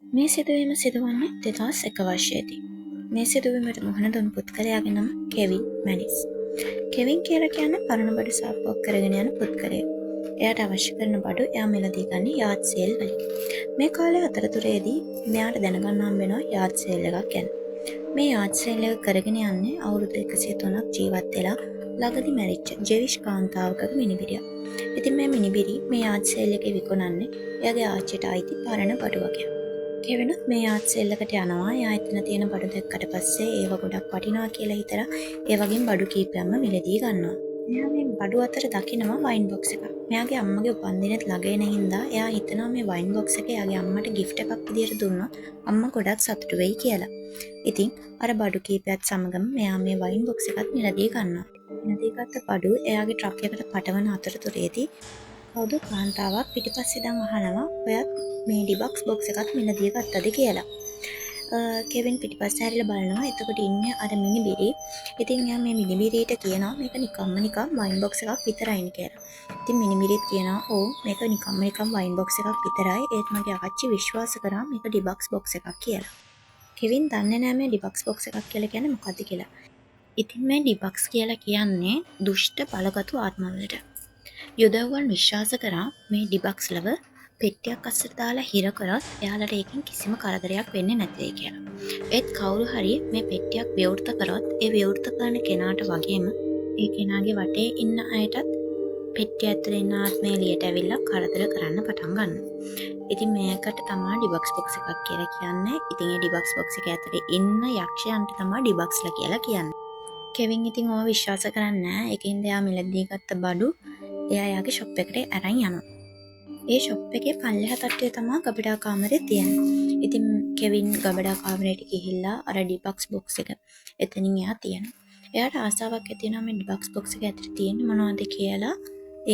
මේ සිදුවීම සිදුවන්නේ 2001 වර්ෂයේදී. මේ සිදුවීමට මුහුණ දුන් පුද්ගලයාගේ නම කෙවින් මැනිස්. කෙවින් කියලා කියන්නේ පරණ බඩු සාප්පුවක් කරගෙන යන පුද්ගලයෙක්. එයාට අවශ්‍ය කරන බඩු එයා මිලදී ගන්නේ යාඩ් සේල් වලින්. මේ කාලේ අතරතුරේදී මෙයාට දැනගන්න හම්බ වෙනවා යාඩ් සේල් එකක් ගැන. මේ යාඩ් සේල් එක කරගෙන යන්නේ අවුරුදු 103ක් ජීවත් වෙලා ළඟදී මැරිච්ච ජෙවිෂ් කාන්තාවකගේ මිනිබිරියක්. ඉතින් මේ මිනිබිරි මේ යාඩ් සේල් එකේ විකුණන්නේ එයාගේ ආච්චිට අයිති පරණ බඩු වගේ. කෙවිනුත් මේ යාඩ් සේල් එකට යනවා. එයා එතන තියෙන බඩු දැක්කට පස්සේ ඒව ගොඩක් වටිනවා කියලා හිතලා ඒ වගේම බඩු කීපයක්ම මිලදී ගන්නවා. එයා මේ බඩු අතර දකිනවා වයින් බොක්ස් එකක්. මෙයාගේ අම්මගේ උපන්දිනෙත් ළඟ එන හින්දා එයා හිතනවා මේ වයින් බොක්ස් එක එයාගේ අම්මට gift එකක් විදියට දුන්නොත් අම්මා ගොඩක් සතුටු වෙයි කියලා. ඉතින් අර බඩු කීපයත් සමගම මෙයා මේ වයින් බොක්ස් එකත් මිලදී ගන්නවා. මිලදී ගත්ත බඩු එයාගේ ට්‍රක් එකට පටවන අතරතුරේදී කවුද කාන්තාවක් පිටිපස්සේ ඉඳන් අහනවා ඔයත් මේ ඩිබක්ස් බොක්ස් එකත් මිලදී ගත්තද කියලා. කෙවින් පිටිපස්සේ හැරිලා බලනවා. එතකොට ඉන්නේ අර මිනිබිරි. ඉතින් එයා මේ මිනිබිරියට කියනවා මේක නිකම් වයින් බොක්ස් එකක් විතරයිනේ කියලා. ඉතින් මිනිබිරිත් කියනවා ඔව් මේක නිකම් වයින් බොක්ස් එකක් විතරයි. ඒත් මගේ ආච්චි විශ්වාස කරා මේක ඩිබක්ස් බොක්ස් එකක් කියලා. කෙවින් දන්නේ නැහැ මේ ඩිබක්ස් බොක්ස් එකක් කියලා කියන්නේ මොකක්ද කියලා. ඉතින් මේ ඩිබක්ස් කියලා කියන්නේ දුෂ්ට බලගතු ආත්මවලට. යුදව්වන් විශ්වාස කරා මේ ඩිබක්ස්ලව පෙට්ටියක් අස්සට දාලා හිර කරත් එයාලට ඒකෙන් කිසිම කරදරයක් වෙන්නේ නැති කියලා. ඒත් කවුරු හරි මේ පෙට්ටියක් විවෘත කරොත් ඒ විවෘත කරන කෙනාට වගේම ඒ කෙනාගේ වටේ ඉන්න අයටත් පෙට්ටිය ඇතුලේ ඉන්න ආත්මය එළියට ඇවිල්ලා කරදර කරන්න පටන් ගන්නවා. ඉතින් මේකට තමයි ඩිබක්ස් බොක්ස් එකක් කියලා කියන්නේ. ඉතින් ඒ ඩිබක්ස් බොක්ස් එක ඇතුලේ ඉන්න යක්ෂයන්ට තමයි ඩිබක්ස්ලා කියලා කියන්නේ. කෙවින් ඉතින් ඕව විශ්වාස කරන්නේ නැහැ. ඒකින්ද එයා මිලදී ගත්ත බඩු එයා යාගේ ෂොප් එකට අරන් යනවා. ඒ ෂොප් එකේ පල්ලෙහා තට්ටුවේ තමයි ගබඩා කාමරේ තියෙන්නේ. ඉතින් කෙවින් ගබඩා කාමරේට ගිහිල්ලා අර ඩිබක්ස් බොක්ස් එක එතනින් එයා තියනවා. එයාට ආසාවක් ඇති වෙනවා මේ ඩිබක්ස් බොක්ස් එක ඇතුලේ තියෙන්නේ මොනවද කියලා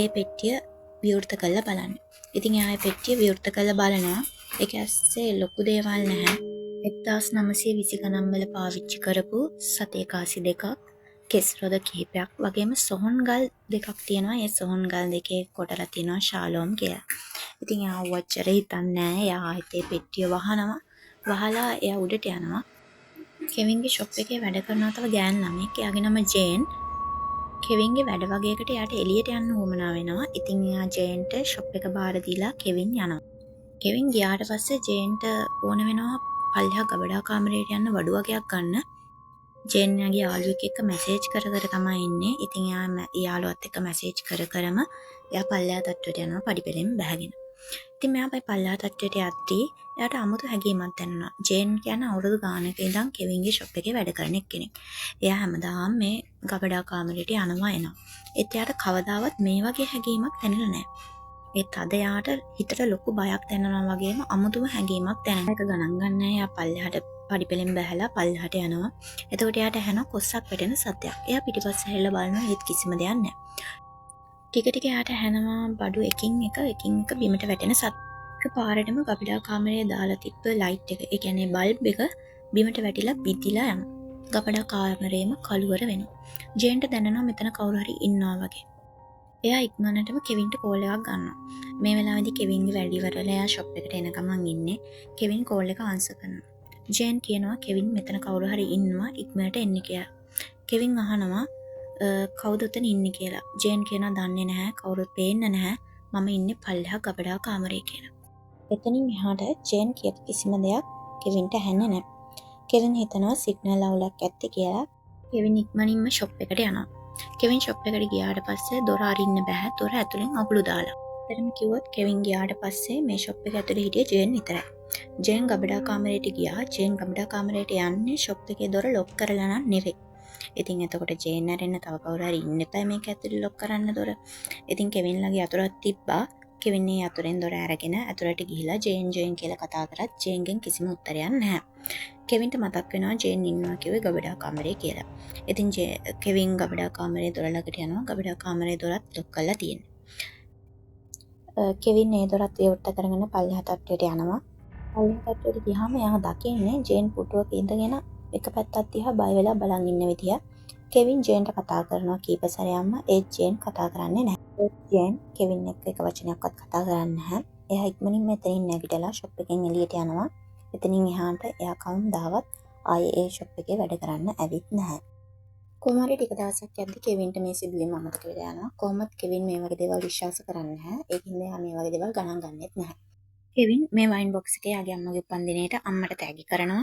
ඒ පෙට්ටිය විවෘත කරලා බලන්න. ඉතින් එයා ඒ පෙට්ටිය විවෘත කරලා බලනවා. ඒක ඇස්සේ ලොකු දේවල් නැහැ. 1920 ගණන් වල පාවිච්චි කරපු සතේ කාසි දෙකක්, කෙස් රොද කිහිපයක් වගේම සොහොන් ගල් දෙකක් තියෙනවා. ඒ සොහොන් ගල් දෙකේ කොටලා තියෙනවා ශාලෝම් කියලා. ඉතින් එයා වච්චර හිතන්නේ නැහැ. එයා ආයෙත් පෙට්ටිය වහනවා. වහලා එයා උඩට යනවා. කෙවින්ගේ ෂොප් එකේ වැඩ කරන තව ගෑන් ළමෙක්. එයාගේ නම ජේන්. කෙවින්ගේ වැඩ වගේකට එයාට එළියට යන්න උවමනා වෙනවා. ඉතින් එයා ජේන්ට ෂොප් එක බාර දීලා කෙවින් යනවා. කෙවින් ගියාට පස්සේ ජේන්ට ඕන වෙනවා පල්ලෙහා ගබඩා කාමරේට යන්න වඩු වගේක් ගන්න. ජේන් යාගේ යාළුවෙක් එක්ක මැසේජ් කර තමයි ඉන්නේ. ඉතින් එයා යාළුවත් එක්ක මැසේජ් කරම එයා පල්ලෙහා තට්ටුවට යනවා පඩිපෙළෙන් බැහැගෙන. ඉතින් මෙයා පල්ලෙහා තට්ටුවට යද්දී එයාට 아무තු හැඟීමක් දැනෙනවා. ජේන් කියන්නේ අවුරුදු ගානක ඉඳන් කෙවින්ගේ ෂොප් එකේ වැඩ කරන කෙනෙක්. එයා හැමදාම මේ ගබඩා කාමරේට යනවා එනවා. ඒත් එයාට කවදාවත් මේ වගේ හැඟීමක් දැනෙලා නැහැ. ඒත් අද එයාට හිතට ලොකු බයක් දැනෙනවා වගේම අමුතුම හැඟීමක් දැනෙන එක ගණන් ගන්න නැහැ. එයා පල්ලෙහාට පඩිපෙළෙන් බැහැලා පල්ලෙහාට යනවා. එතකොට එයාට ඇහෙනවා කොස්සක් වැටෙන සද්දයක්. එයා පිටිපස්ස හැරිලා බලනවා ඒත් කිසිම දෙයක් නැහැ. ටික එයාට ඇහෙනවා බඩු එකින් එක බිමට වැටෙන සද්ද. එකපාරටම ගබඩා කාමරේ දාලා තිබ්බ ලයිට් එක, ඒ කියන්නේ බල්බ් එක බිමට වැටිලා බිඳිලා යනවා. ගබඩා කාමරේම කළුවර වෙනවා. ජේන්ට දැනෙනවා මෙතන කවුරු හරි ඉන්නවා වගේ. එයා ඉක්මනටම කෙවින්ට කෝල් එකක් ගන්නවා. මේ වෙලාවේදී කෙවින්ගේ වැඩ ඉවරලා එයා ෂොප් එකට එන ගමන් ඉන්නේ. කෙවින් කෝල් එක ආන්සර් කරනවා. ජේන් කියනවා කෙවින් මෙතන කවුරු හරි ඉන්නවා ඉක්මනට එන්න කියලා. කෙවින් අහනවා කවුද උතන ඉන්නේ කියලා. ජේන් කියනවා දන්නේ නැහැ, කවුරුත් පේන්නේ නැහැ. මම ඉන්නේ පල්ලෙහා ගබඩා කාමරේ කියලා. එතනින් එහාට ජේන් කියපු කිසිම දෙයක් කෙවින්ට ඇහෙන්නේ නැහැ. කෙවින් හිතනවා සිග්නල් අවුලක් ඇත්තේ කියලා. කෙවින් ඉක්මනින්ම ෂොප් එකට යනවා. කෙවින් ෂොප් එකට ගියාට පස්සේ දොර අරින්න බෑ. දොර ඇතුලෙන් අගුළු දාලා. එතරම් කිව්වොත් කෙවින් ගියාට පස්සේ මේ ෂොප් එක ඇතුලේ හිටියේ ජේන් විතරයි. ජේන් ගබඩා කාමරේට ගියා. ජේන් ගබඩා කාමරේට යන්නේ ෂොප් එකේ දොර ලොක් කරලා නම් නෙවෙයි. ඉතින් එතකොට ජේන් ඇරෙන්න තව කවුරු හරි ඉන්න එපා මේක ඇතුලේ ලොක් කරන්න දොර. ඉතින් කෙවින් ළඟ යතුරක් තිබ්බා. කෙවින් මේ යතුරෙන් දොර අරගෙන ඇතුලට ගිහිලා ජේන් කියලා කතා කරත් ජේන්ගෙන් කිසිම උත්තරයක් නැහැ. කෙවින්ට මතක් වෙනවා ජේන් ඉන්නවා කිව්වේ ගබඩා කාමරේ කියලා. ඉතින් කෙවින් ගබඩා කාමරේ දොර ළඟට යනවා. ගබඩා කාමරේ දොරත් ලොක් කරලා තියෙනවා. කෙවින් මේ දොරත් විවෘත කරගෙන පල්ලෙහා තට්ටුවට යනවා. පල්ලෙහා තට්ටුවට ගියාම එයා දකින්නේ ජේන් පුටුවක ඉඳගෙන එක පැත්තක් දිහා බය වෙලා බලන් ඉන්න විදිය. කෙවින් ජේන්ට කතා කරනවා කීප සැරයක්ම. ඒ ජේන් කතා කරන්නේ නැහැ. ජේන් කෙවින් එක්ක එක වචනයක්වත් කතා කරන්නේ නැහැ. එයා ඉක්මනින් මෙතනින් නැගිටලා ෂොප් එකෙන් එළියට යනවා. එතනින් එහාට එයා කවුන්දාවත් ආයේ ඒ ෂොප් එකේ වැඩ කරන්න ඇවිත් නැහැ. කොහොම හරි ටික දවසක් යද්දි කෙවින්ට මේ සිදුවීම අමතක වෙලා යනවා. කොහොමත් කෙවින් මේ වගේ දේවල් විශ්වාස කරන්නේ නැහැ. ඒකින්ද එයා මේ වගේ දේවල් ගණන් ගන්නෙත් නැහැ. කෙවින් මේ වයින් බොක්ස් එක එයාගේ අම්මගේ උපන්දිනේට අම්මට තෑගි කරනවා.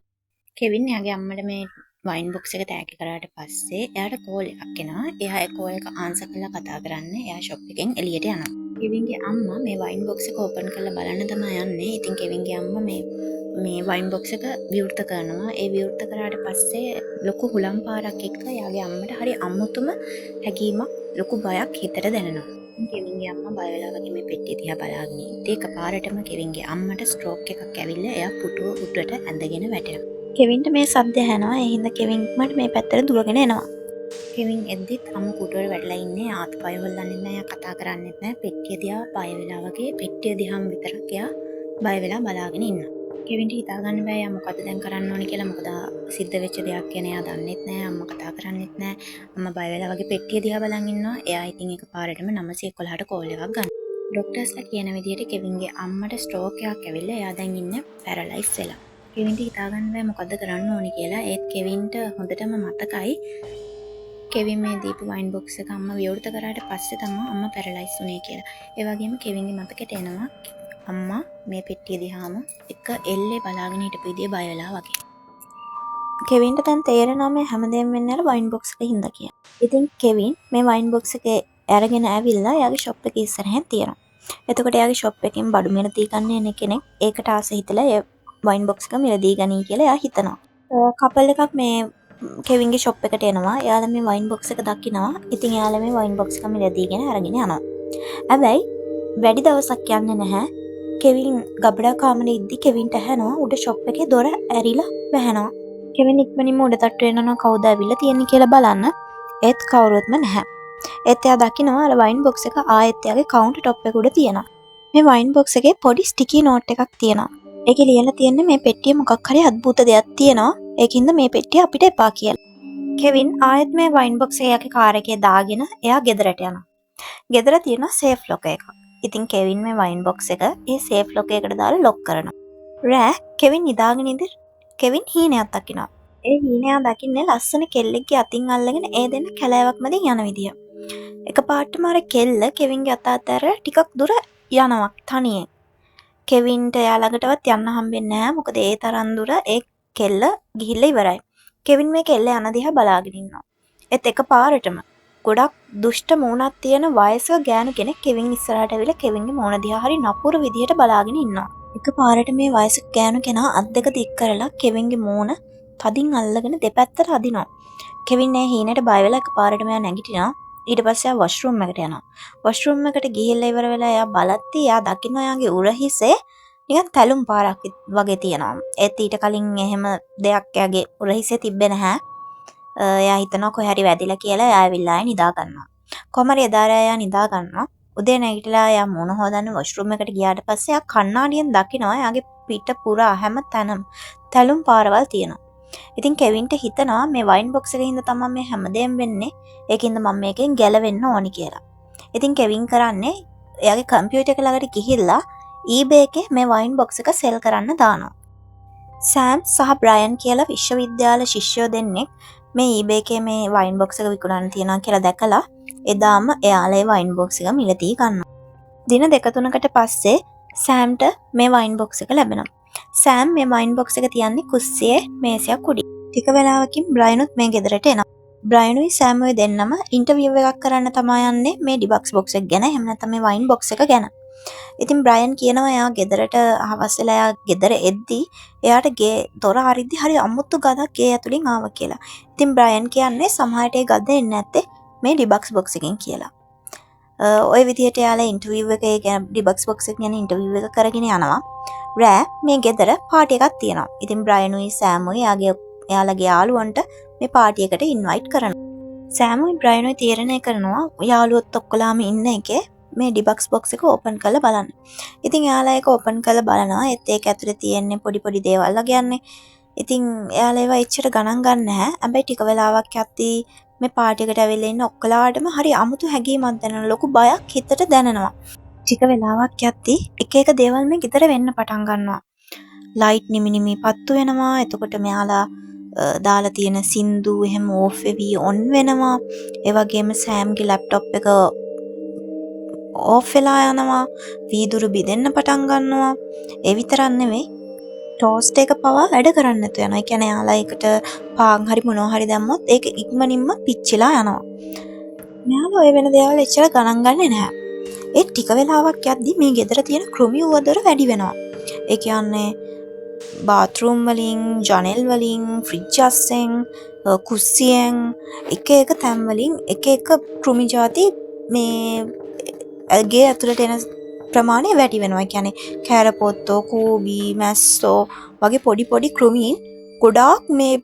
කෙවින් එයාගේ අම්මට මේ වයින් බොක්ස් එක තෑගි කරාට පස්සේ එයාට කෝල් එකක් එනවා. එයා ඒ කෝල් එක ආන්සර් කරලා කතා කරන්න එයා ෂොප් එකෙන් එළියට යනවා. කෙවින්ගේ අම්මා මේ වයින් බොක්ස් එක ඕපන් කරලා බලන්න තමයි යන්නේ. ඉතින් කෙවින්ගේ අම්මා මේ වයින් බොක්ස් එක විවෘත කරනවා. ඒ විවෘත කරාට පස්සේ ලොකු හුලම් පාරක් එක්ක එයාගේ අම්මට හරි අමුතුම හැඟීමක් ලොකු බයක් හිතට දැනෙනවා. කෙවින්ගේ අම්මා බය වෙලා වගේ මේ පෙට්ටිය දිහා බලාගෙන ඉඳි එකපාරටම කෙවින්ගේ අම්මට ස්ට්‍රෝක් එකක් ඇවිල්ලා එයා පුටුව උඩට ඇඳගෙන වැටෙනවා. කෙවින්ට මේ සද්ද ඇහෙනවා. ඒ හින්දා කෙවින් මේ පැත්තට දුවගෙන එනවා. කෙවින් එද්දිත් අම්ම පුටුවට වැටලා ඉන්නේ. ආතපය හොල්ලන්නේ නැහැ, කතා කරන්නේත් නැහැ. පෙට්ටිය දිහා බය වෙලා වගේ පෙට්ටිය දිහාම විතරක් එයා බය වෙලා බලාගෙන ඉන්නවා. කෙවින්ට හිතා ගන්න බෑ යා මොකද දැන් කරන්න ඕනේ කියලා. මොකද සිද්ධ වෙච්ච දෙයක් කියන එයා දන්නෙත් නැහැ. අම්මා කතා කරන්නෙත් නැහැ. අම්මා බය වෙලා වගේ පෙට්ටිය දිහා බලන් ඉන්නවා. එයා ඉතින් එකපාරටම 911ට කෝල් එකක් ගන්නවා. ડોක්ටර්ස්ලා කියන විදිහට කෙවින්ගේ අම්මට ස්ට්‍රෝක් එකක් ඇවිල්ලා එයා දැන් ඉන්නේ පැරලයිස් වෙලා. කෙවින්ට හිතා ගන්න බෑ මොකද කරන්න ඕනේ කියලා. ඒත් කෙවින්ට හොඳටම මතකයි කෙවින් මේ දීපු වයින් බොක්ස් එක අම්මා විවෘත කරාට පස්සේ තමයි අම්මා පැරලයිස් වුනේ කියලා. ඒ වගේම කෙවින්ගේ මතකෙට එනවා අම්මා මේ පෙට්ටිය දිහාම එක එල්ලේ බලාගෙන හිටපු විදිය බය වෙලා වගේ. කෙවින්ට දැන් තේරෙනවා මේ හැමදේම වෙන්නේ අර වයින් බොක්ස් එකේ හින්දා කියලා. ඉතින් කෙවින් මේ වයින් බොක්ස් එකේ අරගෙන ඇවිල්ලා එයාගේ ෂොප් එකේ ඉස්සරහින් තියනවා. එතකොට එයාගේ ෂොප් එකෙන් බඩු මිල දී ගන්න එන කෙනෙක් ඒකට ආස හිතලා ඒ වයින් බොක්ස් එක මිල දී ගනී කියලා එයා හිතනවා. කපල් එකක් මේ කෙවින්ගේ ෂොප් එකට එනවා. එයාලා මේ වයින් බොක්ස් එක දකිනවා. ඉතින් එයාලා මේ වයින් බොක්ස් එක මිල දීගෙන අරගෙන යනවා. හැබැයි වැඩි දවසක් යන්නේ නැහැ. කෙවින් ගබඩා කාමරේ ඉද්දි කෙවින්ට ඇහෙනවා උඩ ෂොප් එකේ දොර ඇරිලා වැහෙනවා. කෙවින් ඉක්මනින්ම උඩ තට්ටු වෙනවා කවුද ඇවිල්ලා තියෙන්නේ කියලා බලන්න. ඒත් කවුරුත්ම නැහැ. ඒත් එයා දකිනවා අර වයින් බොක්ස් එක ආයෙත් එයාගේ කවුන්ටර් টොප් එක උඩ තියෙනවා. මේ වයින් බොක්ස් එකේ පොඩි ස්ටිකි නෝට් එකක් තියෙනවා. ඒකේ ලියලා තියෙන්නේ මේ පෙට්ටිය මොකක් හරි අద్భుත දෙයක් තියෙනවා. ඒකින්ද මේ පෙට්ටිය අපිට එපා කියලා. කෙවින් ආයෙත් මේ වයින් බොක්ස් එක එයාගේ කාර් එකේ දාගෙන එයා ගෙදරට යනවා. ගෙදර තියෙන සේෆ් ලොක් එකක්. ඉතින් කෙවින් මේ වයින් බොක්ස් එක ඒ සේෆ් ලොක් එකකට දාලා ලොක් කරනවා. රෑ කෙවින් නිදාගෙන ඉඳි කෙවින් හීනයක් දකිනවා. ඒ හීනයා දකින්නේ ලස්සන කෙල්ලෙක්ගේ අතින් අල්ලගෙන ඒ දෙන්න කැලෑවක් මැදින් යන විදිය. එකපාරටම අර කෙල්ල කෙවින්ගේ අත අතර ටිකක් දුර යනවා තනියෙන්. කෙවින්ට එයා ළඟටවත් යන්න හම්බෙන්නේ නැහැ. මොකද ඒ තරම් දුර ඒ කෙල්ල ගිහිල්ලා ඉවරයි. කෙවින් මේ කෙල්ල යන දිහා බලාගෙන ඉන්නවා. ඒත් එකපාරටම ගොඩක් දුෂ්ට මූණක් තියෙන වයසක ගෑනු කෙනෙක් කෙවින් ඉස්සරහට ඇවිල්ලා කෙවින්ගේ මූණ දිහා හරි නපුර විදියට බලාගෙන ඉන්නවා. එකපාරට මේ වයසක ගෑනු කෙනා අත් දෙක දික් කරලා කෙවින්ගේ මූණ තදින් අල්ලගෙන දෙපැත්තට අදිනවා. කෙවින් මේ හීනට බය වෙලා එකපාරටම එයා නැගිටිනවා. ඊට පස්සේ එයා වොෂ්රූම් එකට යනවා. වොෂ්රූම් එකට ගිහිල්ලා ඉවර වෙලා එයා බලද්දි එයා දකින්න එයාගේ උරහිසේ නිකන් තැලුම් පාරක් වගේ තියෙනවා. ඒත් ඊට කලින් එහෙම දෙයක් එයාගේ උරහිසේ තිබ්බේ නැහැ. එයා හිතනවා කොහේ හරි වැදිලා කියලා එයා ඇවිල්ලා නිදා ගන්නවා. කොහම හරි එදා රෑ එයා නිදා ගන්නවා. උදේ නැගිටලා එයා මුණ හොදන්න වොෂ්රූම් එකට ගියාට පස්සේ එයා කණ්ණාඩියෙන් දකිනවා එයාගේ පිට පුරා හැම තැනම තැලුම් පාරවල් තියෙනවා. ඉතින් කෙවින්ට හිතනවා මේ වයින් බොක්ස් එකේ හින්දා තමයි මේ හැමදේම වෙන්නේ. ඒකින්ද මම මේකෙන් ගැලවෙන්න ඕනි කියලා. ඉතින් කෙවින් කරන්නේ එයාගේ කම්පියුටර් එක ළඟට ගිහිල්ලා eBay එකේ මේ වයින් බොක්ස් එක සෙල් කරන්න දානවා. සෑම් සහ බ්‍රයන් කියලා විශ්වවිද්‍යාල ශිෂ්‍යයෝ දෙන්නෙක් මේ eBay එකේ මේ වයින් බොක්ස් එක විකුණන්න තියනවා කියලා දැකලා එදාම එයාලා ඒ වයින් බොක්ස් එක මිලදී ගන්නවා. දින 2-3කට පස්සේ සෑම්ට මේ වයින් බොක්ස් එක ලැබෙනවා. සෑම් මේ වයින් බොක්ස් එක තියන්නේ කුස්සියේ මේසයක් උඩින්. ටික වෙලාවකින් බ්‍රයනුත් මේ ගෙදරට එනවා. බ්‍රයනුයි සෑමුයි දෙන්නම ඉන්ටර්විව් එකක් කරන්න තමයි යන්නේ මේ ඩිබක්ස් බොක්ස් එක ගැන. එහෙම නැත්නම් මේ වයින් බොක්ස් එක ගැන. ඉතින් බ්‍රයන් කියනවා එයා ගෙදරට හවස් වෙලා එයා ගෙදර එද්දි එයාට ගේ දොර අරිද්දි හරි අමුතු ගඳක් ගේ ඇතුලින් ආවා කියලා. ඉතින් බ්‍රයන් කියන්නේ සමහරට ඒ ගඳ එන්නේ නැත්තේ මේ ඩිබක්ස් බොක්ස් එකෙන් කියලා. ඔය විදිහට එයාලා ඉන්ටර්විව් එකේ ගැන ඩිබක්ස් බොක්ස් එක ගැන ඉන්ටර්විව් එක කරගෙන යනවා. රෑ මේ ගෙදර පාටි එකක් තියෙනවා. ඉතින් බ්‍රයනුයි සෑමුයි එයාලගේ යාළුවන්ට මේ පාටි එකට ඉන්වයිට් කරනවා. සෑමුයි බ්‍රයනුයි තීරණය කරනවා යාළුවොත් ඔක්කොලාම ඉන්න එකේ මේ ඩිබක්ස් බොක්ස් එක ඕපන් කරලා බලන්න. ඉතින් එයාලා ඒක ඕපන් කරලා බලනවා. ඒත් ඒක ඇතුලේ තියෙන්නේ පොඩි දේවල් වගේ. ඉතින් එයාලා ඒවා එච්චර ගණන් ගන්න නැහැ. හැබැයි ටික වෙලාවක් යද්දී මේ පාටි එකට ඇවිල්ලා ඉන්න ඔක්කොලාටම හරි අමුතු හැඟීමක් දැනෙන ලොකු බයක් හිතට දැනෙනවා. ටික වෙලාවක් යද්දී එක දේවල් මේ ගෙදර වෙන්න පටන් ගන්නවා. ලයිට් නිමි පත්තු වෙනවා. එතකොට මෙයාලා දාලා තියෙන සින්දු එහෙම ඕෆ් වෙවි ඔන් වෙනවා. ඒ වගේම සෑම්ගේ ලැප්ටොප් එක ඕෆ් වෙලා යනවා. වීදුරු බිඳෙන්න පටන් ගන්නවා. ඒ විතරක් නෙවෙයි ටෝස්ට් එක පවා වැඩ කරන්නේ නැතු වෙනවා. ඒ කියන්නේ යාලා ඒකට පාන් හරි මොනවා හරි දැම්මොත් ඒක ඉක්මනින්ම පිච්චිලා යනවා. මෙයාලා ඔය වෙන දේවල් එච්චර ගණන් ගන්නේ නැහැ. ඒ ටික වෙලාවක් යද්දි මේ ගෙදර තියෙන කෘමි උවදුර වැඩි වෙනවා. ඒ කියන්නේ බාත්රූම් වලින්, ජනෙල් වලින්, ෆ්‍රිජ් අස්සෙන්, කුස්සියෙන් එක තැන් වලින් එක කෘමි ಜಾති මේ ගේ ඇතුළට එන ප්‍රමාණය වැඩි වෙනවා. ඒ කියන්නේ කැරපොත්තෝ, කූඹි, මැස්සෝ වගේ පොඩි කෘමීන් ගොඩාක් මේ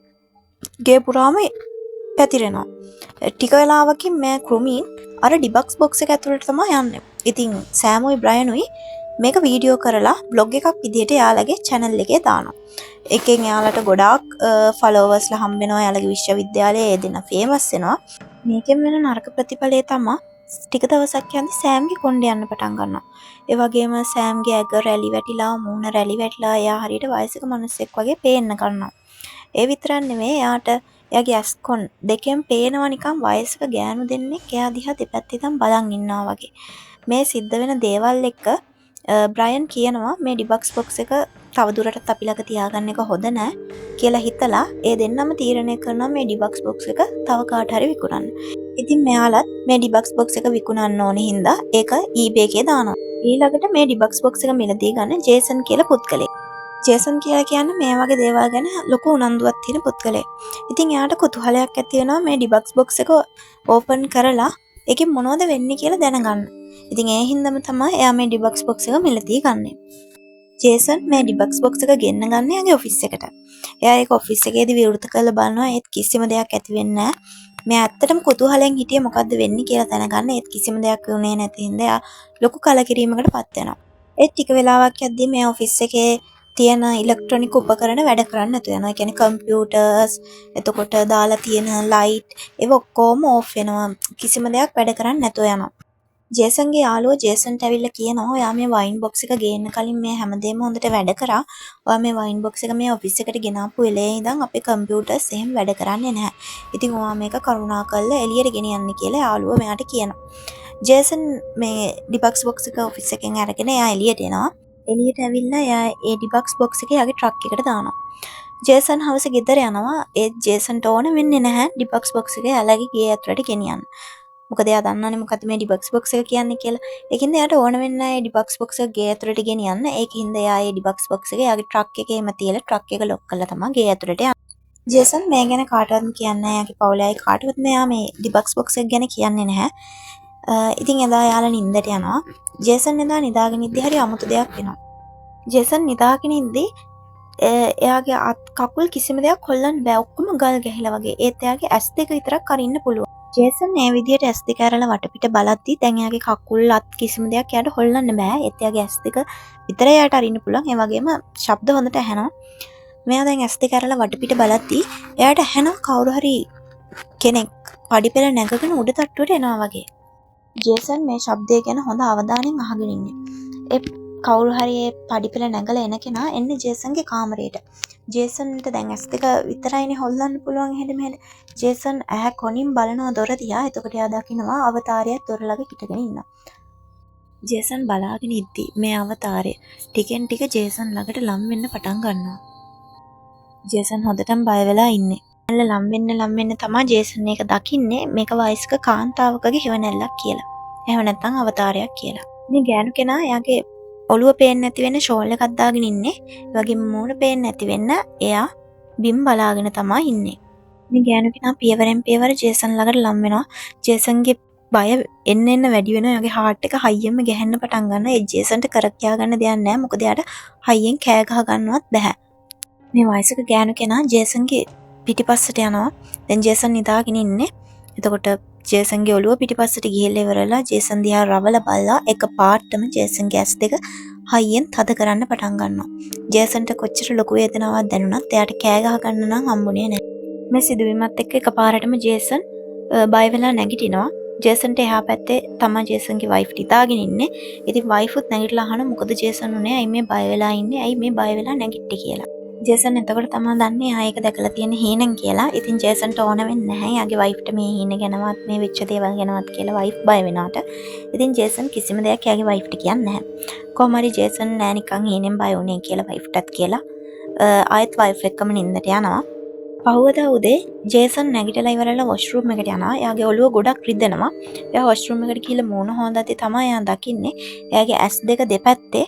ගේ පුරාම පැතිරෙනවා. ටික වෙලාවකින් මේ කෘමීන් අර ඩිබක්ස් බොක්ස් එක ඇතුළට තමයි යන්නේ. ඉතින් සෑමුයි බ්‍රයනුයි මේක වීඩියෝ කරලා බ්ලොග් එකක් විදිහට යාළගේ channel එකේ දානවා. එකෙන් යාළට ගොඩාක් followers ලා හම්බ වෙනවා. යාළගේ විශ්වවිද්‍යාලයේ ඒ දෙන famous වෙනවා. මේකෙන් වෙන නරක ප්‍රතිඵලය තමයි ටික දවසක් යද්දි සෑම්ගේ කොණ්ඩේ යන්න පටන් ගන්නවා. ඒ වගේම සෑම්ගේ ඇඟ රැලි වැටිලා, මූණ රැලි වැටිලා එයා හරියට වයසක මිනිස්සෙක් වගේ පේන්න ගන්නවා. ඒ විතරක් නෙමෙයි එයාට එයාගේ ඇස් කොන් දෙකෙන් පේනවා නිකන් වයසක ගෑනු දෙන්නෙක් එයා දිහා දෙපැත්තෙන් බලන් ඉන්නවා වගේ. මේ සිද්ධ වෙන දේවල් එක්ක බ්‍රයන් කියනවා මේ ඩිබක්ස් බොක්ස් එක තවදුරටත් අපි ළඟ තියාගන්න එක හොඳ නෑ කියලා හිතලා ඒ දෙන්නම තීරණය කරනවා මේ ඩිබක්ස් බොක්ස් එක තව කාට හරි විකුණන්න. ඉතින් මෙයාලත් මේ ඩිබක්ස් බොක්ස් එක විකුණන්න ඕනේ හින්දා ඒක eBay එකේ දානවා. ඊළඟට මේ ඩිබක්ස් බොක්ස් එක මිලදී ගන්න ජේසන් කියලා පුද්ගලෙක්. ජේසන් කියලා කියන්නේ මේ වගේ දේවල් ගැන ලොකු උනන්දුවක් තියෙන පුද්ගලෙක්. ඉතින් එයාට කුතුහලයක් ඇති වෙනවා මේ ඩිබක්ස් බොක්ස් එක ඕපන් කරලා ඒකෙන් මොනවද වෙන්නේ කියලා දැනගන්න. ඉතින් ඒ හින්දාම තමයි එයා මේ ඩිබක්ස් බොක්ස් එක මිලදී ගන්නෙ. ජේසන් මේ ඩිබක්ස් බොක්ස් එක ගෙන්න ගන්න එයාගේ ඔෆිස් එකට. එයා ඒක ඔෆිස් එකේදී විවෘත කරලා බලනවා ඒත් කිසිම දෙයක් ඇති වෙන්නේ නැහැ. මෙයා ඇත්තටම කුතුහලයෙන් හිටියේ මොකද්ද වෙන්නේ කියලා දැනගන්න. ඒත් කිසිම දෙයක් වුණේ නැති හින්දා එයා ලොකු කලකිරීමකටපත් වෙනවා. ඒ ටික වෙලාවක් යද්දී මේ ඔෆිස් එකේ තියෙන ඉලෙක්ට්‍රොනික උපකරණ වැඩ කරන්නේ නැතු වෙනවා. ඒ කියන්නේ කම්පියුටර්ස්, එතකොට දාලා තියෙන ලයිට් ඒව ඔක්කොම ඕෆ් වෙනවා. කිසිම දෙයක් වැඩ කරන්නේ නැතුව යනවා. ජේසන්ගේ යාළුවා ජේසන්ට ඇවිල්ලා කියනවා ඔයා මේ වයින් බොක්ස් එක ගේන්න කලින් මේ හැමදේම හොඳට වැඩ කරා. ඔයා මේ වයින් බොක්ස් එක මේ ඔෆිස් එකට ගෙනාපු වෙලේ ඉඳන් අපේ කම්පියුටර්ස් එහෙම වැඩ කරන්නේ නැහැ. ඉතින් ඔයා මේක කරුණාකරලා එළියට ගෙනියන්න කියලා යාළුවා මෙයාට කියනවා. ජේසන් මේ ඩිබක්ස් බොක්ස් එක ඔෆිස් එකෙන් අරගෙන එයා එළියට එනවා. එළියට ඇවිල්ලා එයා ඒ ඩිබක්ස් බොක්ස් එක යාගේ ට්‍රක් එකට දානවා. ජේසන් හවස ගෙදර යනවා. ඒ ජේසන්ට ඕන වෙන්නේ නැහැ ඩිබක්ස් බොක්ස් එක යාළගේ ගේ ඇතුළට ගෙනියන්න. මොකද එයා දන්නවනේ මොකද්ද මේ ඩිබක්ස් බොක්ස් එක කියන්නේ කියලා. ඒකින්ද එයාට ඕන වෙන්නේ නැහැ මේ ඩිබක්ස් බොක්ස් එක ගේ ඇතුළට ගෙනියන්න. ඒකින්ද එයා මේ ඩිබක්ස් බොක්ස් එක යාගේ ට්‍රක් එකේම තියලා ට්‍රක් එක ලොක් කරලා තමයි ගේ ඇතුළට යන්නේ. ජේසන් මේ ගැන කාටවත් කියන්නේ නැහැ. යාගේ පවුලේ අය කාටවත් මෙයා මේ ඩිබක්ස් බොක්ස් එක ගැන කියන්නේ නැහැ. ඉතින් එදා යාලා නිින්දට යනවා. ජේසන් එදා නිදාගෙන ඉද්දි හරි අමුතු දෙයක් වෙනවා. ජේසන් නිදාගෙන ඉද්දි එයාගේ අත් කකුල් කිසිම දෙයක් හොල්ලන්න බෑ. ඔක්කොම ගල් ගැහිලා වගේ. ඒත් එයාගේ ඇස් දෙක විතරක් අරින්න පුළුවන්. ජේසන් මේ විදියට ඇස් දෙක අරලා වටපිට බලද්දි දැන් එයාගේ කකුල් අත් කිසිම දෙයක් එයාට හොල්ලන්න බෑ. ඒත් එයාගේ ඇස් දෙක විතරයි එයාට අරින්න පුළුවන්. ඒ වගේම ශබ්ද හොඳට ඇහෙනවා. මෙයා දැන් ඇස් දෙක අරලා වටපිට බලද්දි එයාට ඇහෙනවා කවුරු හරි කෙනෙක් පඩිපෙළ නැගගෙන උඩ තට්ටුවට එනවා වගේ. ජේසන් මේ ශබ්දය ගැන හොඳ අවධානයෙන් අහගෙන ඉන්නේ. ඒ කවුරු හරි ඒ පඩිපෙළ නැගලා එන කෙනා එන්නේ ජේසන්ගේ කාමරයට. ජේසන්ට දැන් ඇස් දෙක විතරයිනේ හොල්ලන්න පුළුවන් එහෙම මෙහෙම. ජේසන් ඇහැ කොනින් බලනවා දොර දිහා. එතකොට එයා දකිනවා අවතාරයක් දොර ළඟ හිටගෙන ඉන්නවා. ජේසන් බලාගෙන ඉද්දි මේ අවතාරය ටිකෙන් ටික ජේසන් ළඟට ලම් වෙන්න පටන් ගන්නවා. ජේසන් හොඳටම බය වෙලා ඉන්නේ. ලම් වෙන්න තමයි ජේසන් මේක දකින්නේ මේක වයස්ක කාන්තාවකගේ හේවණල්ලක් කියලා. එහෙම නැත්නම් අවතාරයක් කියලා. මේ ගෑනු කෙනා එයාගේ ඔළුව පේන්නේ නැති වෙන ෂෝල් එකක් දාගෙන ඉන්නේ. ඒ වගේම මූණ පේන්නේ නැති වෙන්න එයා බිම් බලාගෙන තමයි ඉන්නේ. මේ ගෑනු කෙනා පියවරෙන් පියවර ජේසන් ළඟට ලම් වෙනවා. ජේසන්ගේ බය එන්න වැඩි වෙනවා. එයාගේ හાર્ට් එක හයියෙන්ම ගැහෙන්න පටන් ගන්නවා. ඒ ජේසන්ට කර කියා ගන්න දෙයක් නැහැ. මොකද එයාට හයියෙන් කෑ ගහ ගන්නවත් බෑ. මේ වයසක ගෑනු කෙනා ජේසන්ගේ පිටිපස්සට යනවා. දැන් ජේසන් නිදාගෙන ඉන්නේ. එතකොට ජේසන්ගේ ඔළුව පිටිපස්සට ගිහිල්ලා ඉවරලා ජේසන් දිහා රවලා බලලා එක පාටම ජේසන්ගේ ඇස් දෙක හයියෙන් තද කරන්න පටන් ගන්නවා. ජේසන්ට කොච්චර ලොකු වේදනාවක් දැනුණත් එයාට කෑ ගහ ගන්න නම් හම්බුනේ නැහැ. මේ සිදුවීමත් එක්ක එකපාරටම ජේසන් බය වෙලා නැගිටිනවා. ජේසන්ට එහා පැත්තේ තමයි ජේසන්ගේ වයිෆ් ඉතාගෙන ඉන්නේ. ඉතින් වයිෆුත් නැගිටලා අහනවා මොකද ජේසන් උනේ? ඇයි මේ බය වෙලා ඉන්නේ? ඇයි මේ බය වෙලා නැගිට්ටේ කියලා. ජේසන් එතකොට තමයි දන්නේ ආ ඒක දැකලා තියෙන හීනෙන් කියලා. ඉතින් ජේසන්ට ඕන වෙන්නේ නැහැ යාගේ වයිෆ්ට මේ හීන ගැනවත් මේ වෙච්ච දේවල් ගැනවත් කියලා වයිෆ් බය වෙනාට. ඉතින් ජේසන් කිසිම දෙයක් යාගේ වයිෆ්ට කියන්නේ නැහැ. කොහොම හරි ජේසන් නෑ නිකන් හීනෙන් බය වුනේ කියලා වයිෆ්ටත් කියලා ආයෙත් වයිෆ් එක්කම නින්දට යනවා. පහුවදා උදේ ජේසන් නැගිටලා ඉවරලා වොෂ්රූම් එකට යනවා. එයාගේ ඔළුව ගොඩක් රිදෙනවා. එයා වොෂ්රූම් එකට ගිහලා මූණ හොඳදී තමයි එයා දකින්නේ එයාගේ ඇස් දෙක දෙපැත්තේ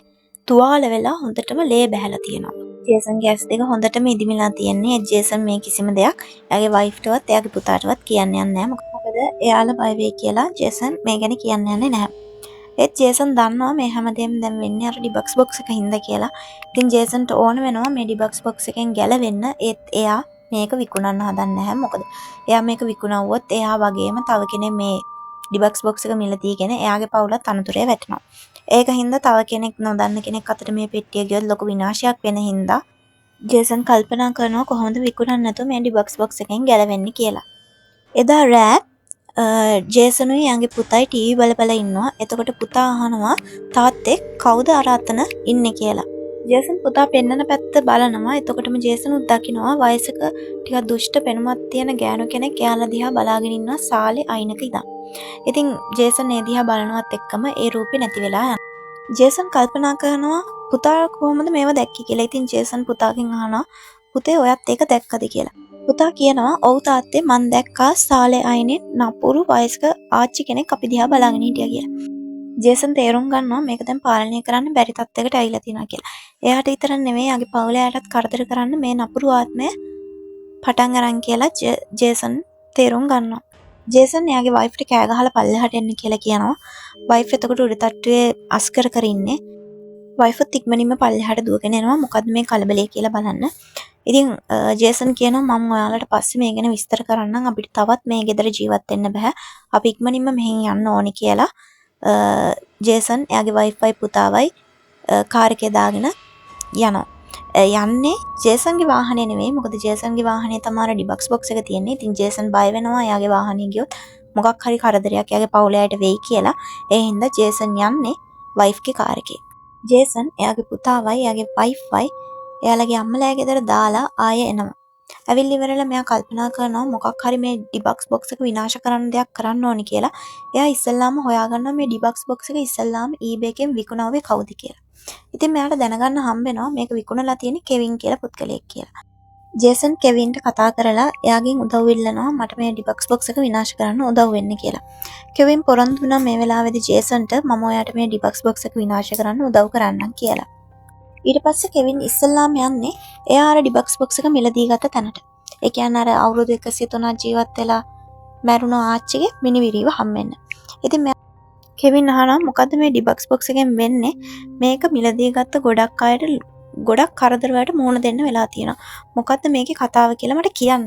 තුවාල වෙලා හොඳටම ලේ බැහැලා තියෙනවා. ජේසන්ගේ ඇස් දෙක හොඳටම ඉදිමිලා තියෙන්නේ. ජේසන් මේ කිසිම දෙයක් එයාගේ වයිෆ්ටවත් එයාගේ පුතාටවත් කියන්න යන්නේ නැහැ. මොකද එයාලා බය වෙයි කියලා ජේසන් මේ ගැන කියන්න යන්නේ නැහැ. ඒත් ජේසන් දන්නවා මේ හැමදේම දැන් වෙන්නේ අර ඩිබක්ස් බොක්ස් එක හින්දා කියලා. ඉතින් ජේසන්ට ඕන වෙනවා මේ ඩිබක්ස් බොක්ස් එකෙන් ගැලවෙන්න. ඒත් එයා මේක විකුණන්න හදන්නේ නැහැ. මොකද එයා මේක විකුණවුවොත් එයා වගේම තව කෙනෙක් මේ ඩිබක්ස් බොක්ස් එක මිලදීගෙන එයාගේ පවුලත් අනතුරේ වැටෙනවා. ඒක හින්දා තව කෙනෙක් නොදන්න කෙනෙක් අතට මේ පෙට්ටිය ගියොත් ලොකු විනාශයක් වෙන හින්දා ජේසන් කල්පනා කරනවා කොහොමද විකුණන්න නැතුව මේ ඩිබක්ස් බොක්ස් එකෙන් ගැලවෙන්නේ කියලා. එදා රෑ ජේසනුයි යාගේ පුතයි ටීවී බල බල ඉන්නවා. එතකොට පුතා අහනවා තාත්තේ කවුද අර අතන ඉන්නේ කියලා. ජේසන් පුතා පෙන්නන පැත්ත බලනවා. එතකොටම ජේසනුත් දකිනවා වයසක ටිකක් දුෂ්ට පෙනුමක් තියෙන ගෑනු කෙනෙක් එයාලා දිහා බලාගෙන ඉන්නවා සාලේ අයිනක ඉඳන්. ඉතින් ජේසන් ඒ දිහා බලනවත් එක්කම ඒ රූපේ නැති වෙලා යනවා. ජේසන් කල්පනා කරනවා පුතා කොහොමද මේව දැක්කේ කියලා. ඉතින් ජේසන් පුතාගෙන් අහනවා පුතේ ඔයත් ඒක දැක්කද කියලා. පුතා කියනවා ඔව් තාත්තේ මං දැක්කා සාලේ අයිනේ නපුරු වයස්ක ආච්චි කෙනෙක් අපි දිහා බලාගෙන හිටියා කියලා. ජේසන් තේරුම් ගන්නවා මේක දැන් පාලනය කරන්න බැරි තත්යකට ඇවිල්ලා තියෙනවා කියලා. එයාට විතර නෙමෙයි යාගේ පවුලේ අයටත් කරදර කරන්න මේ නපුරු ආත්මය පටන් අරන් කියලා ජේසන් තේරුම් ගන්නවා. ජේසන් එයාගේ වයිෆ්ට කෑ ගහලා පල්ලෙහාට එන්න කියලා කියනවා. වයිෆ් එතකොට උඩ තට්ටුවේ අස්කර කර ඉන්නේ. වයිෆුත් ඉක්මනින්ම පල්ලෙහාට දුවගෙන එනවා මොකද්ද මේ කලබලේ කියලා බලන්න. ඉතින් ජේසන් කියනවා මම ඔයාලට පස්සේ මේ ගැන විස්තර කරන්නම් අපිට තවත් මේ ගෙදර ජීවත් වෙන්න බෑ. අපි ඉක්මනින්ම මෙහෙන් යන්න ඕනි කියලා ජේසන් එයාගේ වයිෆ්වයි පුතාවයි කාර් එකේ දාගෙන යනවා. යන්නේ ජේසන්ගේ වාහනේ නෙවෙයි. මොකද ජේසන්ගේ වාහනේ තමයි ඩිබක්ස් බොක්ස් එක තියෙන්නේ. ඉතින් ජේසන් බය වෙනවා එයාගේ වාහනේ ගියොත් මොකක් හරි කරදරයක් එයාගේ පවුලේ අයට වෙයි කියලා. ඒ හින්දා ජේසන් යන්නේ වයිෆ්ගේ කාර් එකේ. ජේසන් එයාගේ පුතාවයි එයාගේ වයිෆ්වයි එයාලගේ අම්මලා ගෙදර දාලා ආයෙ එනවා. ඇවිල්ලි ඉවරලා මෙයා කල්පනා කරනවා මොකක් හරි මේ ඩිබක්ස් බොක්ස් එක විනාශ කරන්න දෙයක් කරන්න ඕනි කියලා. එයා ඉස්සෙල්ලාම හොයාගන්නවා මේ ඩිබක්ස් බොක්ස් එක ඉස්සෙල්ලාම eBay එකෙන් විකුණුවේ කවුද කියලා. ඉතින් මෙයාට දැනගන්න හම්බ වෙනවා මේක විකුණලා තියෙන්නේ කෙවින් කියලා පුත්කලෙක් කියලා. ජේසන් කෙවින්ට කතා කරලා එයාගෙන් උදව් ඉල්ලනවා මට මේ ඩිබක්ස් බොක්ස් එක විනාශ කරන්න උදව් වෙන්න කියලා. කෙවින් පොරොන්දු වුණා මේ වෙලාවේදී ජේසන්ට මම ඔයාට මේ ඩිබක්ස් බොක්ස් එක විනාශ කරන්න උදව් කරන්නම් කියලා. ඊට පස්සේ කෙවින් ඉස්සෙල්ලාම යන්නේ එයා අර ඩිබක්ස් බොක්ස් එක මිලදී ගත්ත තැනට. ඒ කියන්නේ අර අවුරුදු 103ක් ජීවත් වෙලා මැරුණ ආච්චිගේ මිනිවිරිව හම්බෙන්න. ඉතින් කෙවින් අහනවා මොකද්ද මේ ඩිබක්ස් බොක්ස් එකෙන් වෙන්නේ? මේක මිලදී ගත්ත ගොඩක් අයට ගොඩක් කරදර වලට මුහුණ දෙන්න වෙලා තියෙනවා. මොකද්ද මේකේ කතාව කියලා මට කියන්න.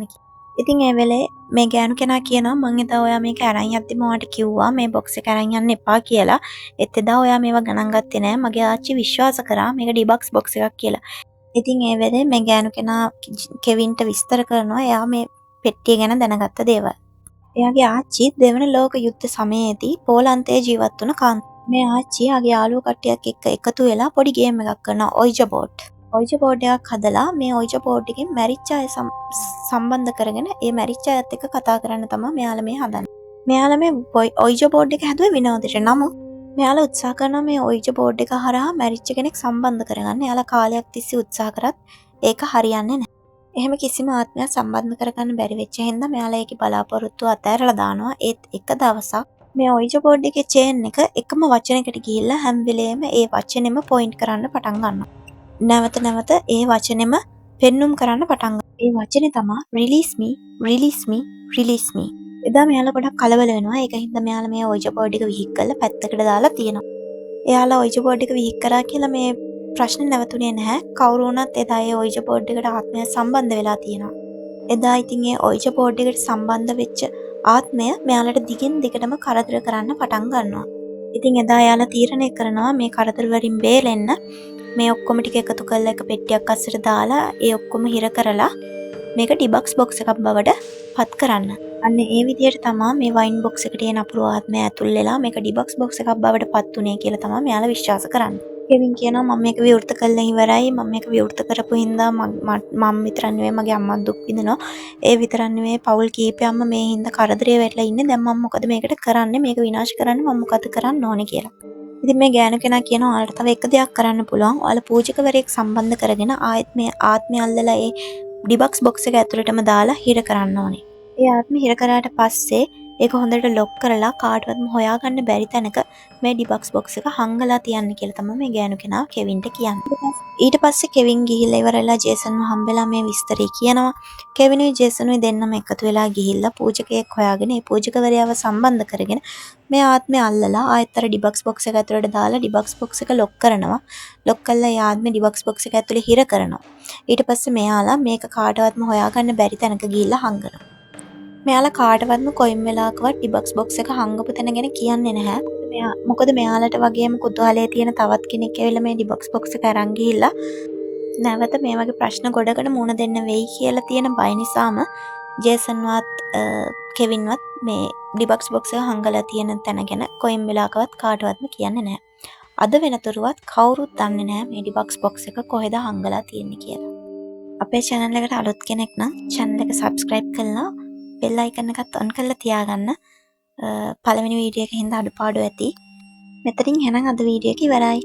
ඉතින් ඒ වෙලේ මේ ගෑනු කෙනා කියනවා මං එදා ඔයා මේක අරන් යද්දිම ඔයාට කිව්වා මේ බොක්ස් එක අරන් යන්න එපා කියලා. ඒත් එදා ඔයා මේවා ගණන් ගත්තේ නෑ. මගේ ආච්චි විශ්වාස කරා මේක ඩිබක්ස් බොක්ස් එකක් කියලා. ඉතින් ඒ වෙලේ මේ ගෑනු කෙනා කෙවින්ට විස්තර කරනවා එයා මේ පෙට්ටිය ගැන දැනගත්ත දේවල්. එයාගේ ආච්චි දෙවන ලෝක යුද්ධ සමයේදී පෝලන්තයේ ජීවත් වුණ කාන්තාවක්. මේ ආච්චි යාගේ යාළුවෝ කට්ටියක් එක්ක එකතු වෙලා පොඩි ගේම් එකක් කරනවා ඔයිජා බෝඩ්. ඔයිජා බෝඩ් එකක් හදලා මේ ඔයිජා බෝඩ් එකෙන් මැරිච්ච අය සම්බන්ධ කරගෙන ඒ මැරිච්ච අයත් එක්ක කතා කරන්න තමයි මෙයාලා මේ හදන්නේ. මෙයාලා මේ ඔයිජා බෝඩ් එක හැදුවේ විනෝදෙට. නමුත් මෙයාලා උත්සාහ කරනවා මේ ඔයිජා බෝඩ් එක හරහා මැරිච්ච කෙනෙක් සම්බන්ධ කරගන්න. එයාලා කාලයක් තිස්සේ උත්සාහ කරත් ඒක හරියන්නේ නැහැ. එහෙම කිසිම ආත්මයක් සම්බන්ධ කරගන්න බැරි වෙච්ච හින්දා මෙයාලා ඒකේ බලාපොරොත්තු අතහැරලා දානවා. ඒත් එක දවසක් මේ ඔයිජා බෝඩ් එකේ චේන් එක එකම වචනයකට ගිහිල්ලා හැම වෙලේම ඒ වචනේම පොයින්ට් කරන්න පටන් ගන්නවා. නැවත නැවත ඒ වචනේම පෙන්눔 කරන්න පටන් ගන්නවා. ඒ වචනේ තමයි release me release me release me. එදා මෙයාලා ගොඩක් කලබල වෙනවා. ඒක හින්දා මෙයාලා මේ ඔයිජා බෝඩ් එක විහික් කරලා පැත්තකට දාලා තියෙනවා. එයාලා ඔයිජා බෝඩ් එක විහික් කරා කියලා මේ ප්‍රශ්න නැවතුනේ නැහැ. කවුරු වුණත් එදා ඒ ඔයිජා බෝඩ් එකට ආත්මය සම්බන්ධ වෙලා තියෙනවා. එදා ඉතින් ඒ ඔයිජා බෝඩ් එකට සම්බන්ධ වෙච්ච ආත්මය මෙයාලට දිගින් දිගටම කරදර කරන්න පටන් ගන්නවා. ඉතින් එදා එයාලා තීරණය කරනවා මේ කරදර වලින් බේරෙන්න මේ ඔක්කොම ටික එකතු කරලා එක පෙට්ටියක් අස්සට දාලා ඒ ඔක්කොම හිර කරලා මේක ඩිබක්ස් බොක්ස් එකක් බවට පත් කරන්න. අන්න ඒ විදිහට තමයි මේ වයින් බොක්ස් එකට එන අපුරු ආත්මය ඇතුල් වෙලා මේක ඩිබක්ස් බොක්ස් එකක් බවට පත් උනේ කියලා තමයි මෙයාලා විශ්වාස කරන්නේ. කෙවින් කියනවා මම මේක විවෘත කළා ඉවරයි. මම මේක විවෘත කරපු හින්දා මම විතරක් නෙවෙයි මගේ අම්මත් දුක් විඳිනවා. ඒ විතරක් නෙවෙයි පවුල් කීපයක්ම මේ හින්දා කරදරේ වැටලා ඉන්නේ. දැන් මම මොකද මේකට කරන්නේ? මේක විනාශ කරන්න මම මොකද කරන්න ඕනේ කියලා. ඉතින් මේ ගෑනු කෙනා කියනවා ඔයාලට තව එක දෙයක් කරන්න පුළුවන්. ඔයාලා පූජකවරයෙක් සම්බන්ධ කරගෙන ආයෙත් මේ ආත්මය අල්ලලා ඒ ඩිබක්ස් බොක්ස් එක ඇතුළටම දාලා හිර කරන්න ඕනේ. ඒ ආත්මය හිර කරාට පස්සේ ඒක හොඳට ලොක් කරලා කාටවත්ම හොයාගන්න බැරි තැනක මේ ඩිබක්ස් බොක්ස් එක හංගලා තියන්න කියලා තමයි මේ ගෑනු කෙනා කෙවින්ට කියන්නේ. ඊට පස්සේ කෙවින් ගිහිල්ලා ඉවරලා ජේසන්ව හම්බෙලා මේ විස්තරي කියනවා. කෙවිනුයි ජේසනුයි දෙන්නම එකතු වෙලා ගිහිල්ලා පූජකයෙක් හොයාගෙන ඒ පූජකවරයාව සම්බන්ධ කරගෙන මේ ආත්මය අල්ලලා ආයෙත් අර ඩිබක්ස් බොක්ස් එක ඇතුළට දාලා ඩිබක්ස් බොක්ස් එක ලොක් කරනවා. ලොක් කළා ඒ ආත්මේ ඩිබක්ස් බොක්ස් එක ඇතුලේ හිර කරනවා. ඊට පස්සේ මෙයාලා මේක කාටවත්ම හොයාගන්න බැරි තැනක ගිහිල්ලා හංගනවා. මෙයාලා කාටවත්ම කොයින් වෙලාවකවත් ඩිබක්ස් බොක්ස් එක හංගපු තැන ගැන කියන්නේ නැහැ. මොකද මෙයාලට වගේම කුතුහලයේ තියෙන තවත් කෙනෙක් ඇවිල්ලා මේ ඩිබක්ස් බොක්ස් එක අරන් ගිහිල්ලා නැවත මේ වගේ ප්‍රශ්න ගොඩකට මුහුණ දෙන්න වෙයි කියලා තියෙන බය නිසාම ජේසන්වත් කෙවින්වත් මේ ඩිබක්ස් බොක්ස් එක හංගලා තියෙන තැන ගැන කොයින් වෙලාවකවත් කාටවත්ම කියන්නේ නැහැ. අද වෙනතුරුවත් කවුරුත් දන්නේ නැහැ මේ ඩිබක්ස් බොක්ස් එක කොහෙද හංගලා තියෙන්නේ කියලා. අපේ channel එකට අලුත් කෙනෙක් නම් channel එක subscribe කරලා bell icon එකත් on කරලා තියාගන්න. පළවෙනි වීඩියෝ එකේ හින්දා අඩුපාඩු ඇති. මෙතනින් එහෙනම් අද වීඩියෝ එක ඉවරයි.